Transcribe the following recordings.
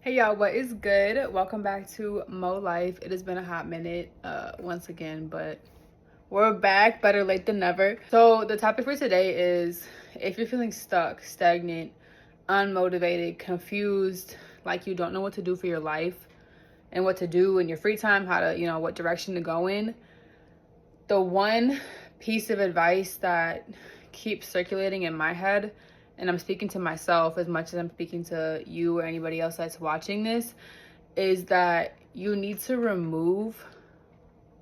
Hey y'all, what is good? Welcome back to Mo Life. It has been a hot minute once again, but we're back, better late than never. So the topic for today is if you're feeling stuck, stagnant, unmotivated, confused, like you don't know what to do for your life and what to do in your free time, how to, what direction to go in. The one piece of advice that keeps circulating in my head, and I'm speaking to myself as much as I'm speaking to you or anybody else that's watching this, is that you need to remove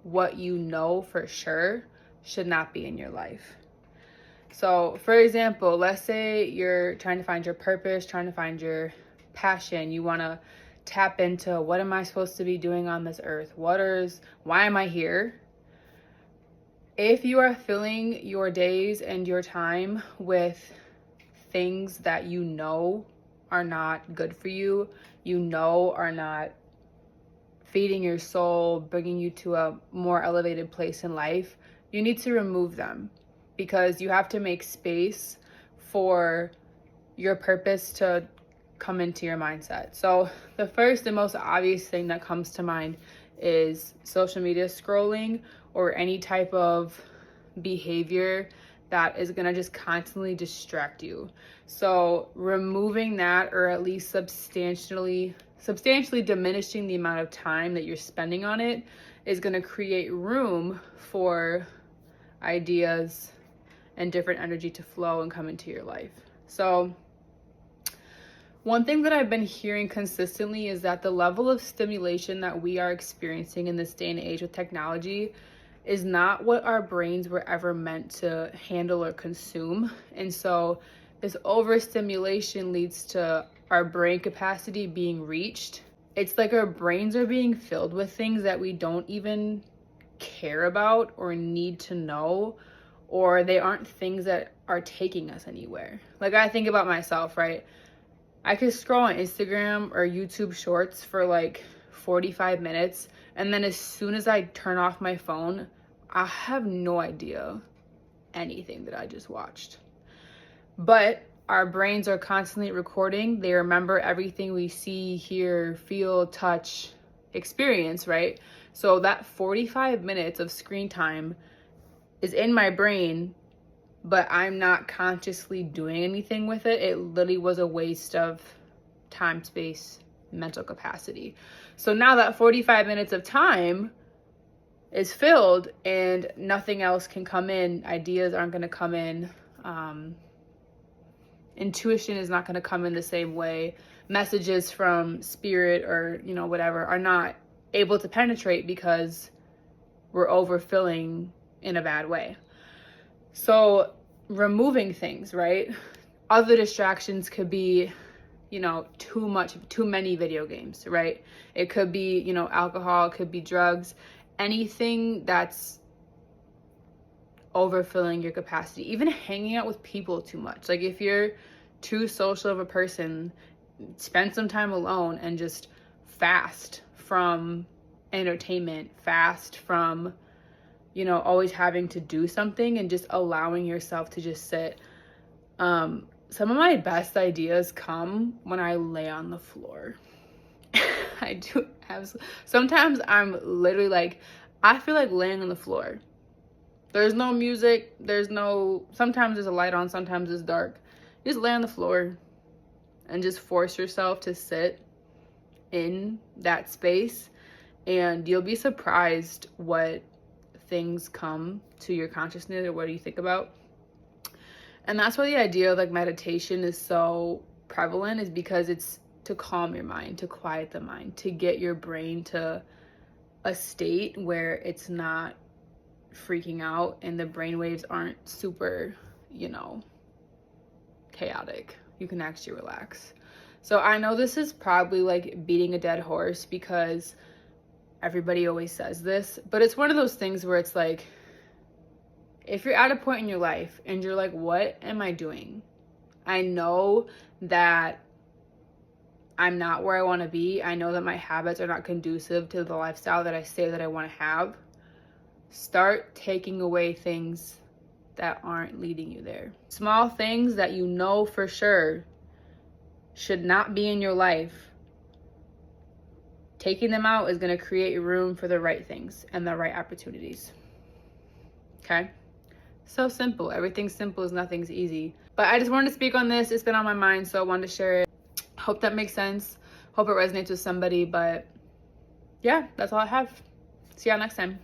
what you know for sure should not be in your life. So, for example, let's say you're trying to find your purpose, trying to find your passion. You want to tap into, what am I supposed to be doing on this earth? Why am I here? If you are filling your days and your time with things that you know are not good for you, are not feeding your soul, bringing you to a more elevated place in life, you need to remove them, because you have to make space for your purpose to come into your mindset. So the first and most obvious thing that comes to mind is social media scrolling, or any type of behavior that is going to just constantly distract you. So removing that, or at least substantially diminishing the amount of time that you're spending on it, is going to create room for ideas and different energy to flow and come into your life. So one thing that I've been hearing consistently is that the level of stimulation that we are experiencing in this day and age with technology is not what our brains were ever meant to handle or consume. And so this overstimulation leads to our brain capacity being reached. It's like our brains are being filled with things that we don't even care about or need to know, or they aren't things that are taking us anywhere. Like, I think about myself, right? I could scroll on Instagram or YouTube shorts for like 45 minutes, and then as soon as I turn off my phone, I have no idea anything that I just watched. But our brains are constantly recording. They remember everything we see, hear, feel, touch, experience, right? So that 45 minutes of screen time is in my brain, but I'm not consciously doing anything with it. It literally was a waste of time, space, mental capacity. So now that 45 minutes of time is filled and nothing else can come in, ideas aren't going to come in, intuition is not going to come in the same way, messages from spirit or whatever are not able to penetrate because we're overfilling in a bad way. So removing things, right? Other distractions could be, too many video games, right? It could be, alcohol, it could be drugs, anything that's overfilling your capacity. Even hanging out with people too much. Like, if you're too social of a person, spend some time alone and just fast from entertainment, fast from always having to do something, and just allowing yourself to just sit. Some of my best ideas come when I lay on the floor. I do have, sometimes I'm literally like, I feel like laying on the floor. There's no music, sometimes there's a light on, sometimes it's dark. Just lay on the floor and just force yourself to sit in that space, and you'll be surprised what things come to your consciousness or what do you think about. And that's why the idea of like meditation is so prevalent, is because it's to calm your mind, to quiet the mind, to get your brain to a state where it's not freaking out and the brain waves aren't super, chaotic. You can actually relax. So I know this is probably like beating a dead horse, because everybody always says this, but it's one of those things where it's like, if you're at a point in your life and you're like, what am I doing? I know that I'm not where I want to be. I know that my habits are not conducive to the lifestyle that I say that I want to have. Start taking away things that aren't leading you there. Small things that you know for sure should not be in your life. taking them out is going to create room for the right things and the right opportunities. Okay? So simple. Everything's simple as nothing's easy. But I just wanted to speak on this. It's been on my mind, so I wanted to share it. Hope that makes sense. Hope it resonates with somebody. But yeah, that's all I have. See y'all next time.